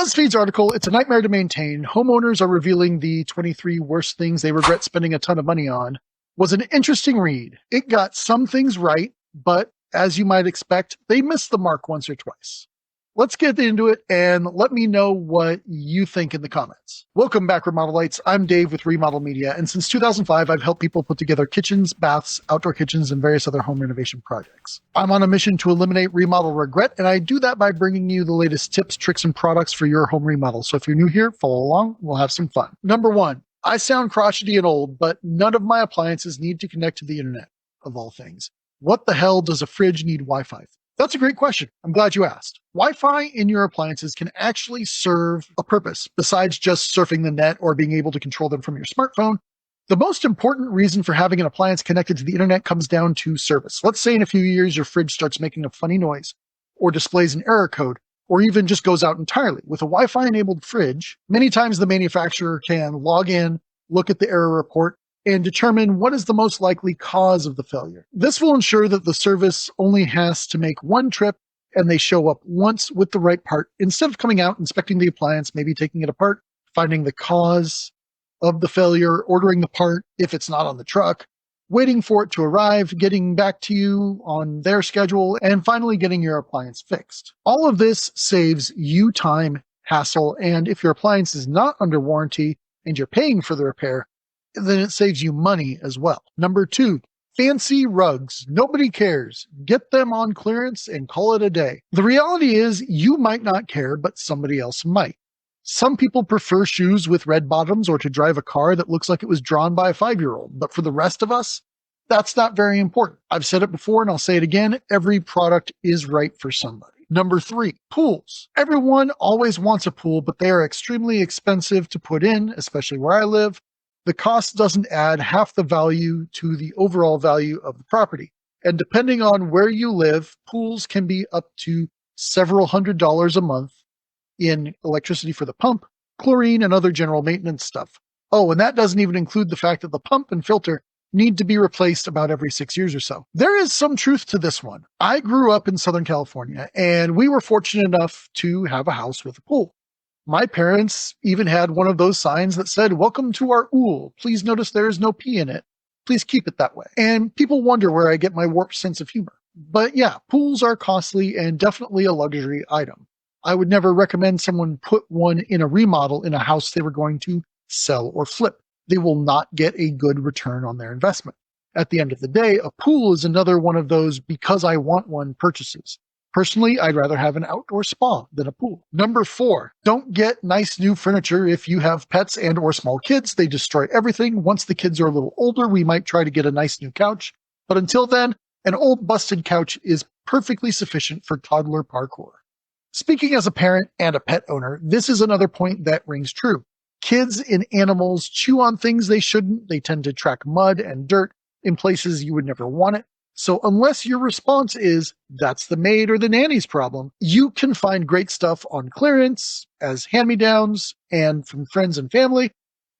BuzzFeed's article, "It's a Nightmare to Maintain. Homeowners Are Revealing the 23 Worst Things They Regret Spending a Ton of Money On," was an interesting read. It got some things right, but as you might expect, they missed the mark once or twice. Let's get into it and let me know what you think in the comments. Welcome back, Remodelites. I'm Dave with Remodel Media, and since 2005, I've helped people put together kitchens, baths, outdoor kitchens, and various other home renovation projects. I'm on a mission to eliminate remodel regret, and I do that by bringing you the latest tips, tricks, and products for your home remodel. So if you're new here, follow along. We'll have some fun. Number one, I sound crotchety and old, but none of my appliances need to connect to the internet, of all things. What the hell does a fridge need Wi-Fi for? That's a great question. I'm glad you asked. Wi-Fi in your appliances can actually serve a purpose besides just surfing the net or being able to control them from your smartphone. The most important reason for having an appliance connected to the internet comes down to service. Let's say in a few years your fridge starts making a funny noise or displays an error code or even just goes out entirely. With a Wi-Fi enabled fridge, many times the manufacturer can log in, look at the error report, and determine what is the most likely cause of the failure. This will ensure that the service only has to make one trip and they show up once with the right part instead of coming out, inspecting the appliance, maybe taking it apart, finding the cause of the failure, ordering the part if it's not on the truck, waiting for it to arrive, getting back to you on their schedule, and finally getting your appliance fixed. All of this saves you time, hassle, and if your appliance is not under warranty and you're paying for the repair, then it saves you money as well. Number two, fancy rugs. Nobody cares. Get them on clearance and call it a day. The reality is you might not care, but somebody else might. Some people prefer shoes with red bottoms or to drive a car that looks like it was drawn by a 5-year-old. But for the rest of us, that's not very important. I've said it before and I'll say it again. Every product is right for somebody. Number three, pools. Everyone always wants a pool, but they are extremely expensive to put in, especially where I live. The cost doesn't add half the value to the overall value of the property. And depending on where you live, pools can be up to several $100s a month in electricity for the pump, chlorine, and other general maintenance stuff. Oh, and that doesn't even include the fact that the pump and filter need to be replaced about every 6 years or so. There is some truth to this one. I grew up in Southern California, and we were fortunate enough to have a house with a pool. My parents even had one of those signs that said, "Welcome to our ool. Please notice there is no pee in it. Please keep it that way." And people wonder where I get my warped sense of humor. But yeah, pools are costly and definitely a luxury item. I would never recommend someone put one in a remodel in a house they were going to sell or flip. They will not get a good return on their investment. At the end of the day, a pool is another one of those because I want one purchases. Personally, I'd rather have an outdoor spa than a pool. Number four, don't get nice new furniture if you have pets and or small kids. They destroy everything. Once the kids are a little older, we might try to get a nice new couch. But until then, an old busted couch is perfectly sufficient for toddler parkour. Speaking as a parent and a pet owner, this is another point that rings true. Kids and animals chew on things they shouldn't. They tend to track mud and dirt in places you would never want it. So unless your response is, "That's the maid or the nanny's problem," you can find great stuff on clearance as hand-me-downs and from friends and family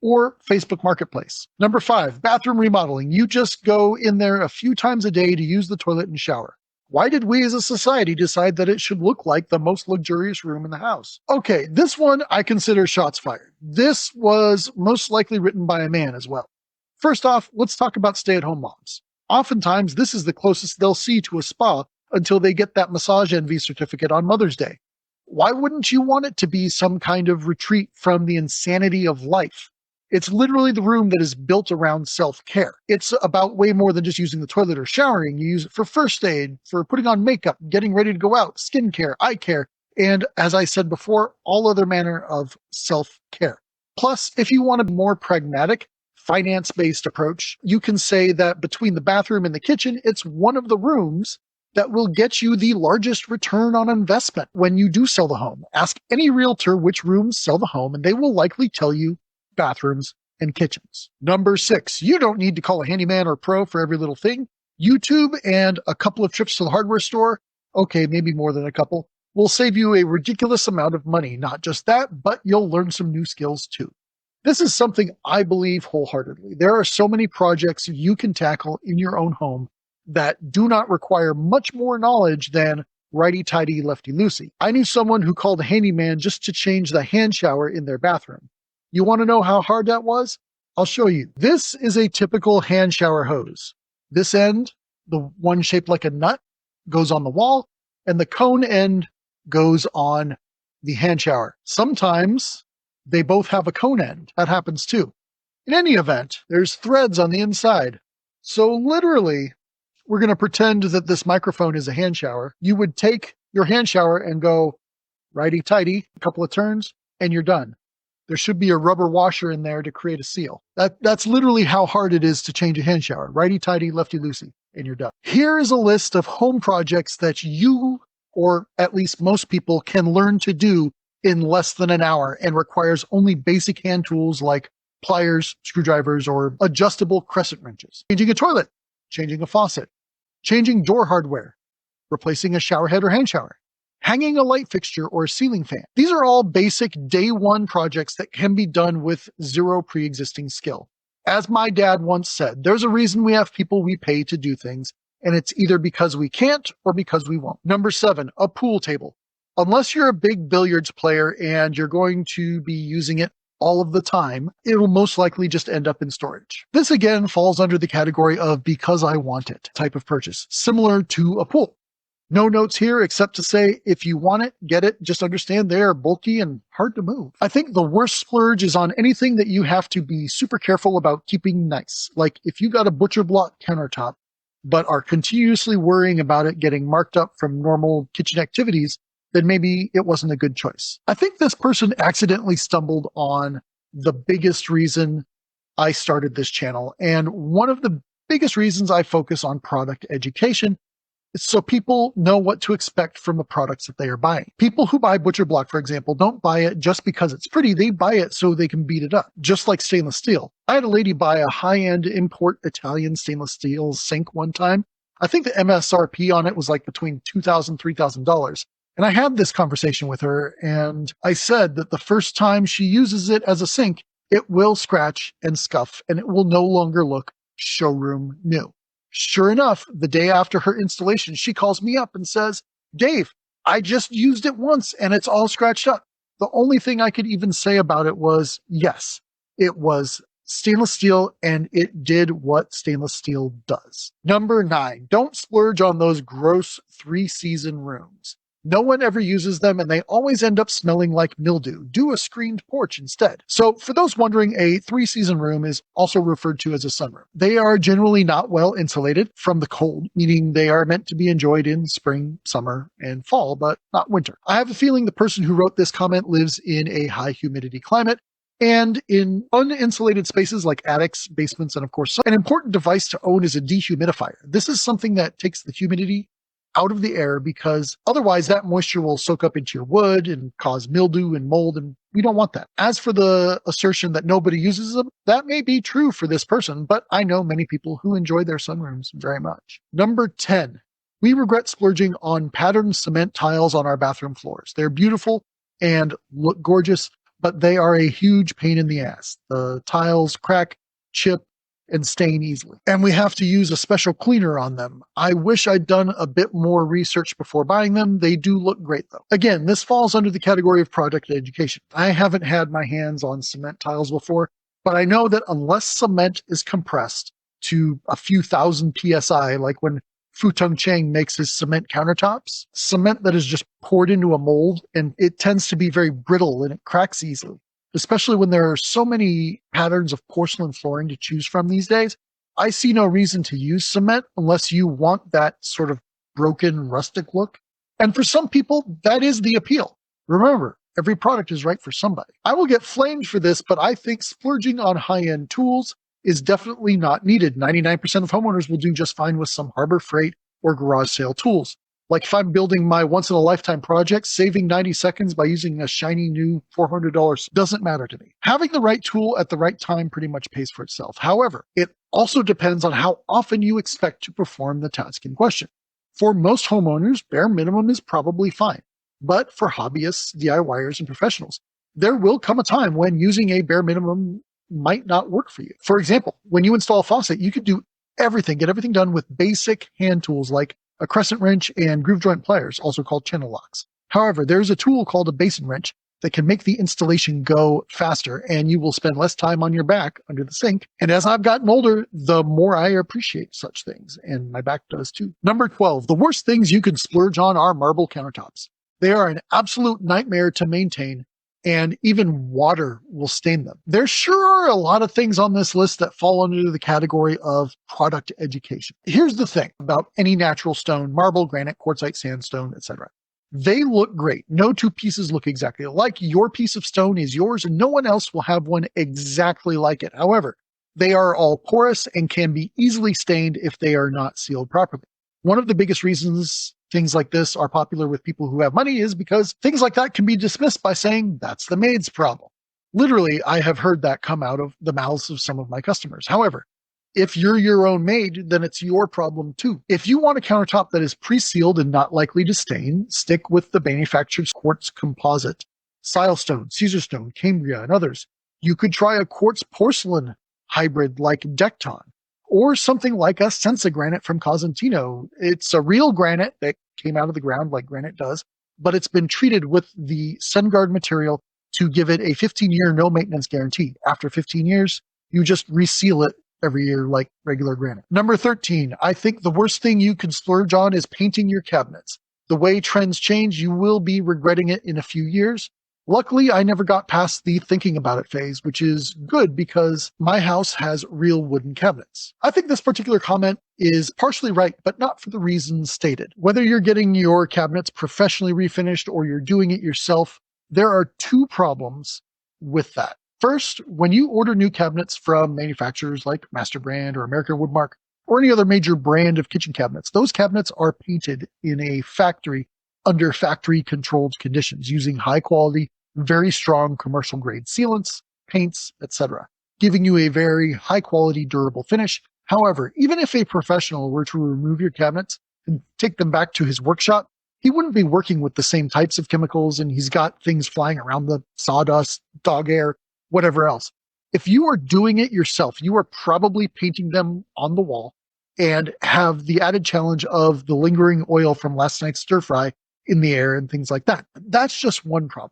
or Facebook Marketplace. Number five, bathroom remodeling. You just go in there a few times a day to use the toilet and shower. Why did we as a society decide that it should look like the most luxurious room in the house? Okay, this one I consider shots fired. This was most likely written by a man as well. First off, let's talk about stay-at-home moms. Oftentimes, this is the closest they'll see to a spa until they get that massage envy certificate on Mother's Day. Why wouldn't you want it to be some kind of retreat from the insanity of life? It's literally the room that is built around self-care. It's about way more than just using the toilet or showering. You use it for first aid, for putting on makeup, getting ready to go out, skincare, eye care, and as I said before, all other manner of self-care. Plus, if you want a more pragmatic, finance-based approach, you can say that between the bathroom and the kitchen, it's one of the rooms that will get you the largest return on investment when you do sell the home. Ask any realtor which rooms sell the home, and they will likely tell you bathrooms and kitchens. Number six, you don't need to call a handyman or pro for every little thing. YouTube and a couple of trips to the hardware store, okay, maybe more than a couple, will save you a ridiculous amount of money. Not just that, but you'll learn some new skills too. This is something I believe wholeheartedly. There are so many projects you can tackle in your own home that do not require much more knowledge than righty-tighty, lefty-loosey. I knew someone who called a handyman just to change the hand shower in their bathroom. You want to know how hard that was? I'll show you. This is a typical hand shower hose. This end, the one shaped like a nut, goes on the wall, and the cone end goes on the hand shower. Sometimes they both have a cone end. That happens too. In any event, there's threads on the inside. So literally, we're going to pretend that this microphone is a hand shower. You would take your hand shower and go righty-tighty, a couple of turns, and you're done. There should be a rubber washer in there to create a seal. That's literally how hard it is to change a hand shower. Righty-tighty, lefty-loosey, and you're done. Here is a list of home projects that you, or at least most people, can learn to do in less than an hour and requires only basic hand tools like pliers, screwdrivers, or adjustable crescent wrenches. Changing a toilet, changing a faucet, changing door hardware, replacing a shower head or hand shower, hanging a light fixture or a ceiling fan. These are all basic day one projects that can be done with zero pre-existing skill. As my dad once said, there's a reason we have people we pay to do things, and it's either because we can't or because we won't. Number 7, a pool table. Unless you're a big billiards player and you're going to be using it all of the time, it will most likely just end up in storage. This again falls under the category of because I want it type of purchase, similar to a pool. No notes here except to say, if you want it, get it. Just understand they are bulky and hard to move. I think the worst splurge is on anything that you have to be super careful about keeping nice. Like if you got a butcher block countertop, but are continuously worrying about it getting marked up from normal kitchen activities, then maybe it wasn't a good choice. I think this person accidentally stumbled on the biggest reason I started this channel. And one of the biggest reasons I focus on product education is so people know what to expect from the products that they are buying. People who buy butcher block, for example, don't buy it just because it's pretty. They buy it so they can beat it up, just like stainless steel. I had a lady buy a high-end import Italian stainless steel sink one time. I think the MSRP on it was like between $2,000 and $3,000. And I had this conversation with her, and I said that the first time she uses it as a sink, it will scratch and scuff, and it will no longer look showroom new. Sure enough, the day after her installation, she calls me up and says, Dave, I just used it once, and it's all scratched up. The only thing I could even say about it was, yes, it was stainless steel, and it did what stainless steel does. Number 9, don't splurge on those gross 3-season rooms. No one ever uses them, and they always end up smelling like mildew. Do a screened porch instead. So for those wondering, a 3-season room is also referred to as a sunroom. They are generally not well insulated from the cold, meaning they are meant to be enjoyed in spring, summer, and fall, but not winter. I have a feeling the person who wrote this comment lives in a high humidity climate, and in uninsulated spaces like attics, basements, and of course, an important device to own is a dehumidifier. This is something that takes the humidity out of the air because otherwise that moisture will soak up into your wood and cause mildew and mold, and we don't want that. As for the assertion that nobody uses them, that may be true for this person, but I know many people who enjoy their sunrooms very much. Number 10, we regret splurging on patterned cement tiles on our bathroom floors. They're beautiful and look gorgeous, but they are a huge pain in the ass. The tiles crack, chip, and stain easily. And we have to use a special cleaner on them. I wish I'd done a bit more research before buying them. They do look great though. Again, this falls under the category of product education. I haven't had my hands on cement tiles before, but I know that unless cement is compressed to a few thousand PSI, like when Futong Chang makes his cement countertops, cement that is just poured into a mold, and it tends to be very brittle and it cracks easily. Especially when there are so many patterns of porcelain flooring to choose from these days, I see no reason to use cement unless you want that sort of broken, rustic look. And for some people, that is the appeal. Remember, every product is right for somebody. I will get flamed for this, but I think splurging on high-end tools is definitely not needed. 99% of homeowners will do just fine with some Harbor Freight or garage sale tools. Like if I'm building my once-in-a-lifetime project, saving 90 seconds by using a shiny new $400 doesn't matter to me. Having the right tool at the right time pretty much pays for itself. However, it also depends on how often you expect to perform the task in question. For most homeowners, bare minimum is probably fine. But for hobbyists, DIYers, and professionals, there will come a time when using a bare minimum might not work for you. For example, when you install a faucet, you could do everything, get everything done with basic hand tools like a crescent wrench, and groove joint pliers, also called channel locks. However, there's a tool called a basin wrench that can make the installation go faster, and you will spend less time on your back under the sink. And as I've gotten older, the more I appreciate such things, and my back does too. Number 12, the worst things you can splurge on are marble countertops. They are an absolute nightmare to maintain, and even water will stain them. There sure are a lot of things on this list that fall under the category of product education. Here's the thing about any natural stone: marble, granite, quartzite, sandstone, etc. They look great. No two pieces look exactly alike. Your piece of stone is yours, and no one else will have one exactly like it. However, they are all porous and can be easily stained if they are not sealed properly. One of the biggest reasons things like this are popular with people who have money is because things like that can be dismissed by saying, that's the maid's problem. Literally, I have heard that come out of the mouths of some of my customers. However, if you're your own maid, then it's your problem too. If you want a countertop that is pre-sealed and not likely to stain, stick with the manufacturer's quartz composite, silestone, Caesarstone, Cambria, and others. You could try a quartz porcelain hybrid like Decton, or something like a Sensa granite from Cosentino. It's a real granite that came out of the ground like granite does, but it's been treated with the SunGuard material to give it a 15-year no maintenance guarantee. After 15 years, you just reseal it every year like regular granite. Number 13, I think the worst thing you can splurge on is painting your cabinets. The way trends change, you will be regretting it in a few years. Luckily, I never got past the thinking about it phase, which is good because my house has real wooden cabinets. I think this particular comment is partially right, but not for the reasons stated. Whether you're getting your cabinets professionally refinished or you're doing it yourself, there are two problems with that. First, when you order new cabinets from manufacturers like Master Brand or American Woodmark or any other major brand of kitchen cabinets, those cabinets are painted in a factory under factory-controlled conditions using high-quality, very strong commercial-grade sealants, paints, etc., giving you a very high-quality, durable finish. However, even if a professional were to remove your cabinets and take them back to his workshop, he wouldn't be working with the same types of chemicals, and he's got things flying around the sawdust, dog hair, whatever else. If you are doing it yourself, you are probably painting them on the wall and have the added challenge of the lingering oil from last night's stir fry in the air and things like that. That's just one problem.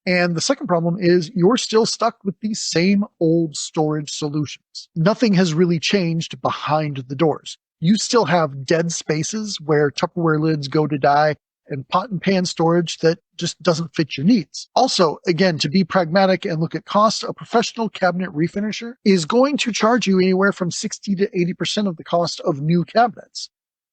And the second problem is you're still stuck with these same old storage solutions. Nothing has really changed behind the doors. You still have dead spaces where Tupperware lids go to die and pot and pan storage that just doesn't fit your needs. Also, again, to be pragmatic and look at cost, a professional cabinet refinisher is going to charge you anywhere from 60 to 80% of the cost of new cabinets.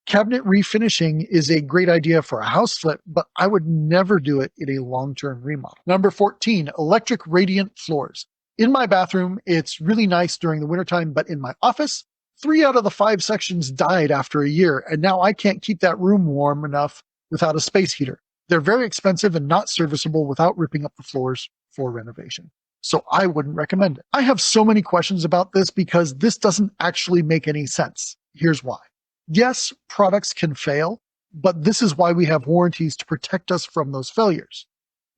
Cabinet refinishing is a great idea for a house flip, but I would never do it in a long-term remodel. Number 14, electric radiant floors. In my bathroom, it's really nice during the wintertime, but in my office, 3 out of the 5 sections died after a year, and now I can't keep that room warm enough without a space heater. They're very expensive and not serviceable without ripping up the floors for renovation. So I wouldn't recommend it. I have so many questions about this because this doesn't actually make any sense. Here's why. Yes, products can fail, but this is why we have warranties to protect us from those failures.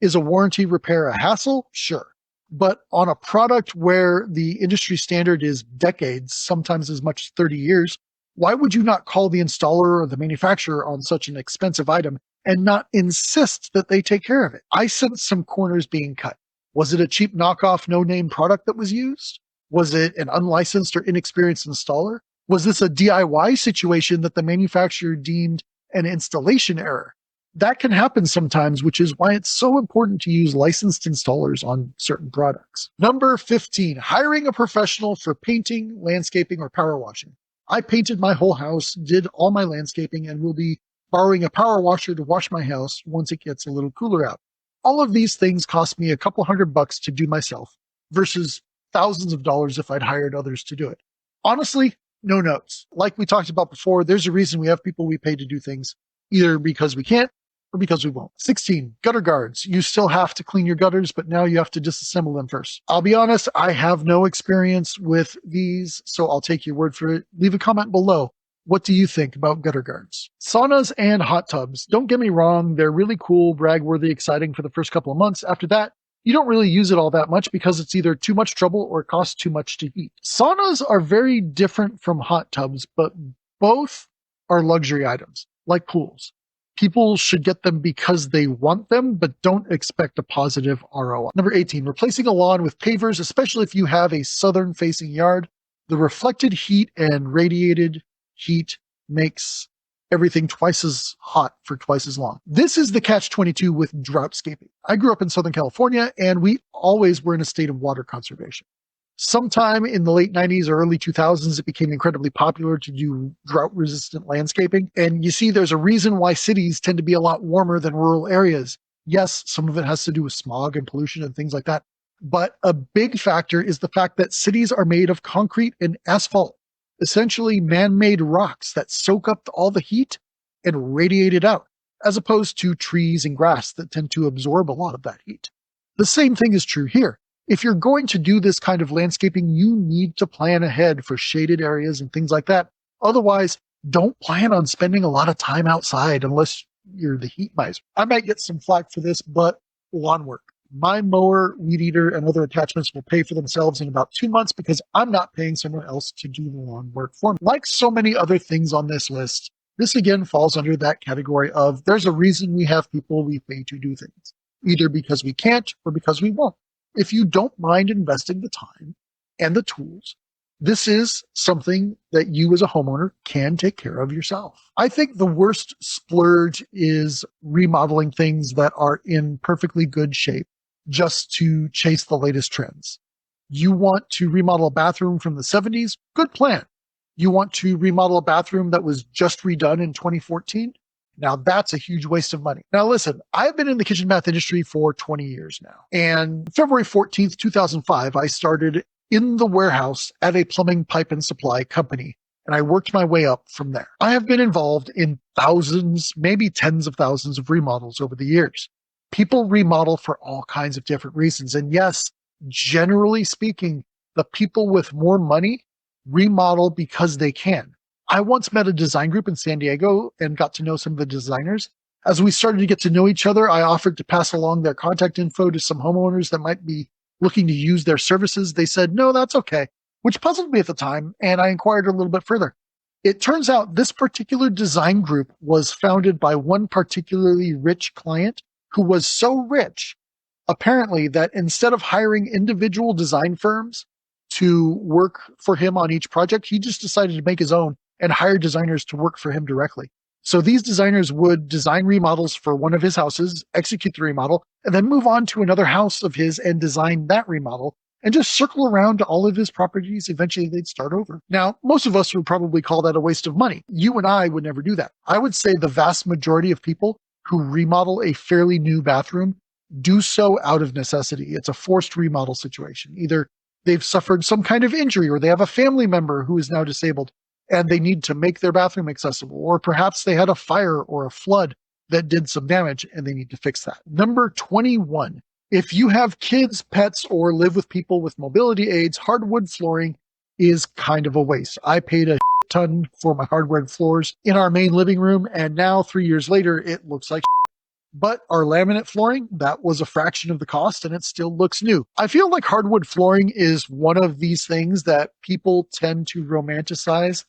Is a warranty repair a hassle? Sure. But on a product where the industry standard is decades, sometimes as much as 30 years, why would you not call the installer or the manufacturer on such an expensive item and not insist that they take care of it? I sensed some corners being cut. Was it a cheap knockoff, no-name product that was used? Was it an unlicensed or inexperienced installer? Was this a DIY situation that the manufacturer deemed an installation error? That can happen sometimes, which is why it's so important to use licensed installers on certain products. Number 15, hiring a professional for painting, landscaping, or power washing. I painted my whole house, did all my landscaping, and will be borrowing a power washer to wash my house once it gets a little cooler out. All of these things cost me a couple $100 to do myself versus thousands of dollars if I'd hired others to do it. Honestly, no notes. Like we talked about before, there's a reason we have people we pay to do things, either because we can't or because we won't. 16, gutter guards. You still have to clean your gutters, but now you have to disassemble them first. I'll be honest, I have no experience with these, so I'll take your word for it. Leave a comment below. What do you think about gutter guards? Saunas and hot tubs. Don't get me wrong, they're really cool, brag-worthy, exciting for the first couple of months. After that, you don't really use it all that much because it's either too much trouble or costs too much to heat. Saunas are very different from hot tubs, but both are luxury items. like pools. People should get them because they want them, but don't expect a positive ROI. Number 18, replacing a lawn with pavers, especially if you have a southern facing yard. The reflected heat and radiated heat makes everything twice as hot for twice as long. This is the catch-22 with droughtscaping. I grew up in Southern California, and we always were in a state of water conservation. Sometime in the late 90s or early 2000s, it became incredibly popular to do drought-resistant landscaping. And you see, there's a reason why cities tend to be a lot warmer than rural areas. Yes, some of it has to do with smog and pollution and things like that. But a big factor is the fact that cities are made of concrete and asphalt, essentially man-made rocks that soak up all the heat and radiate it out, as opposed to trees and grass that tend to absorb a lot of that heat. The same thing is true here. If you're going to do this kind of landscaping, you need to plan ahead for shaded areas and things like that. Otherwise, don't plan on spending a lot of time outside unless you're the heat miser. I might get some flack for this, but lawn work. My mower, weed eater, and other attachments will pay for themselves in about 2 months because I'm not paying someone else to do the lawn work for me. Like so many other things on this list, this again falls under that category of there's a reason we have people we pay to do things, either because we can't or because we won't. If you don't mind investing the time and the tools, this is something that you as a homeowner can take care of yourself. I think the worst splurge is remodeling things that are in perfectly good shape just to chase the latest trends. You want to remodel a bathroom from the 70s? Good plan. You want to remodel a bathroom that was just redone in 2014? Now that's a huge waste of money. Now listen, I've been in the kitchen bath industry for 20 years now. And February 14th, 2005, I started in the warehouse at a plumbing pipe and supply company. And I worked my way up from there. I have been involved in thousands, maybe tens of thousands of remodels over the years. People remodel for all kinds of different reasons. And yes, generally speaking, the people with more money remodel because they can. I once met a design group in San Diego and got to know some of the designers. As we started to get to know each other, I offered to pass along their contact info to some homeowners that might be looking to use their services. They said, no, that's okay, which puzzled me at the time, and I inquired a little bit further. It turns out this particular design group was founded by one particularly rich client who was so rich, apparently, that instead of hiring individual design firms to work for him on each project, he just decided to make his own and hire designers to work for him directly. So these designers would design remodels for one of his houses, execute the remodel, and then move on to another house of his and design that remodel and just circle around to all of his properties. Eventually they'd start over. Now, most of us would probably call that a waste of money. You and I would never do that. I would say the vast majority of people who remodel a fairly new bathroom do so out of necessity. It's a forced remodel situation. Either they've suffered some kind of injury or they have a family member who is now disabled and they need to make their bathroom accessible, or perhaps they had a fire or a flood that did some damage and they need to fix that. Number 21, if you have kids, pets, or live with people with mobility aids, hardwood flooring is kind of a waste. I paid a ton for my hardwood floors in our main living room, and now 3 years later, it looks like but our laminate flooring, that was a fraction of the cost and it still looks new. I feel like hardwood flooring is one of these things that people tend to romanticize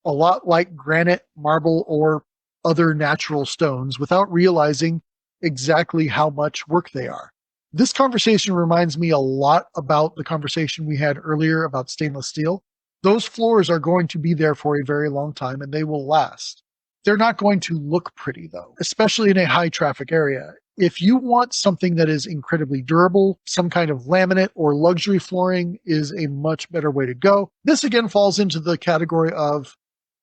a lot like granite, marble, or other natural stones without realizing exactly how much work they are. This conversation reminds me a lot about the conversation we had earlier about stainless steel. Those floors are going to be there for a very long time and they will last. They're not going to look pretty though, especially in a high traffic area. If you want something that is incredibly durable, some kind of laminate or luxury flooring is a much better way to go. This again falls into the category of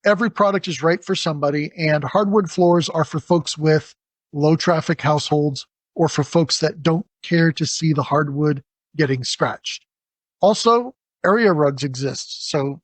every product is right for somebody, and hardwood floors are for folks with low traffic households or for folks that don't care to see the hardwood getting scratched. Also, area rugs exist, so,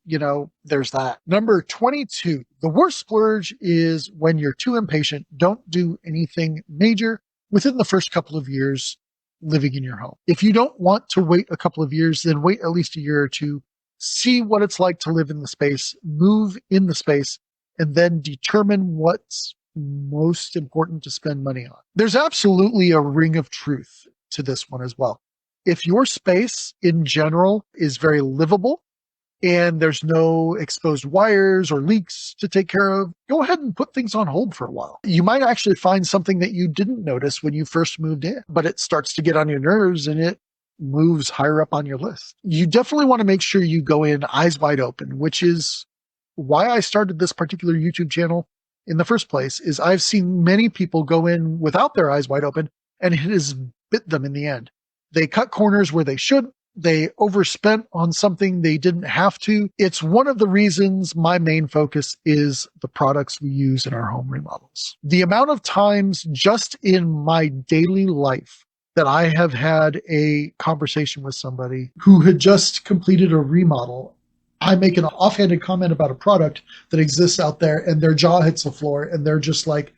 there's that. Number 22, the worst splurge is when you're too impatient, don't do anything major within the first couple of years living in your home. If you don't want to wait a couple of years, then wait at least a year or two, see what it's like to live in the space, move in the space, and then determine what's most important to spend money on. There's absolutely a ring of truth to this one as well. If your space in general is very livable, and there's no exposed wires or leaks to take care of, go ahead and put things on hold for a while. You might actually find something that you didn't notice when you first moved in, but it starts to get on your nerves and it moves higher up on your list. You definitely want to make sure you go in eyes wide open, which is why I started this particular YouTube channel in the first place. Is I've seen many people go in without their eyes wide open and it has bit them in the end. They cut corners where they should. They overspent on something they didn't have to. It's one of the reasons my main focus is the products we use in our home remodels. The amount of times just in my daily life that I have had a conversation with somebody who had just completed a remodel, I make an offhanded comment about a product that exists out there and their jaw hits the floor and they're just like,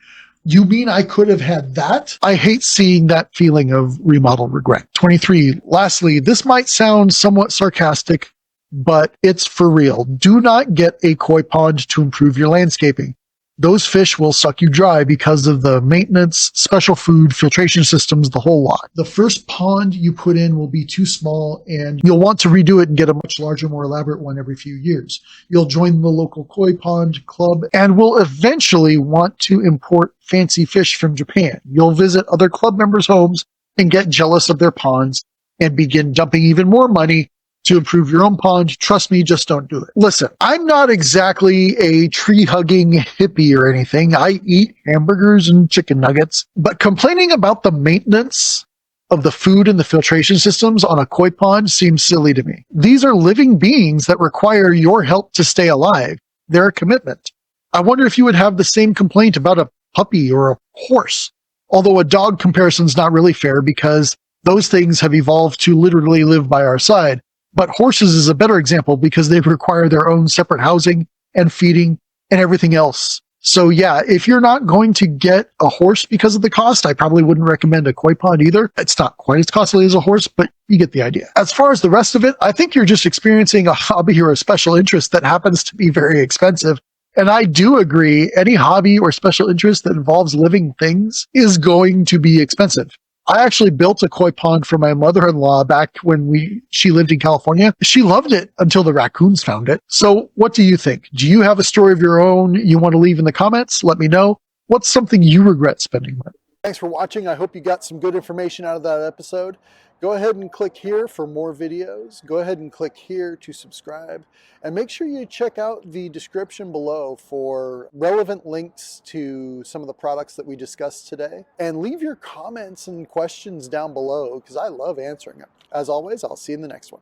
you mean I could have had that? I hate seeing that feeling of remodel regret. 23. Lastly, this might sound somewhat sarcastic, but it's for real. Do not get a koi pond to improve your landscaping. Those fish will suck you dry because of the maintenance, special food, filtration systems, the whole lot. The first pond you put in will be too small and you'll want to redo it and get a much larger, more elaborate one every few years. You'll join the local koi pond club and will eventually want to import fancy fish from Japan. You'll visit other club members' homes and get jealous of their ponds and begin dumping even more money to improve your own pond. Trust me, just don't do it. Listen, I'm not exactly a tree-hugging hippie or anything. I eat hamburgers and chicken nuggets, but complaining about the maintenance of the food and the filtration systems on a koi pond seems silly to me. These are living beings that require your help to stay alive. They're a commitment. I wonder if you would have the same complaint about a puppy or a horse. Although a dog comparison is not really fair because those things have evolved to literally live by our side. But horses is a better example because they require their own separate housing and feeding and everything else. So yeah, if you're not going to get a horse because of the cost, I probably wouldn't recommend a koi pond either. It's not quite as costly as a horse, but you get the idea. As far as the rest of it, I think you're just experiencing a hobby or a special interest that happens to be very expensive. And I do agree, any hobby or special interest that involves living things is going to be expensive. I actually built a koi pond for my mother-in-law back when she lived in California. She loved it until the raccoons found it. So what do you think? Do you have a story of your own you want to leave in the comments? Let me know. What's something you regret spending money? Thanks for watching. I hope you got some good information out of that episode. Go ahead and click here for more videos. Go ahead and click here to subscribe. And make sure you check out the description below for relevant links to some of the products that we discussed today. And leave your comments and questions down below because I love answering them. As always, I'll see you in the next one.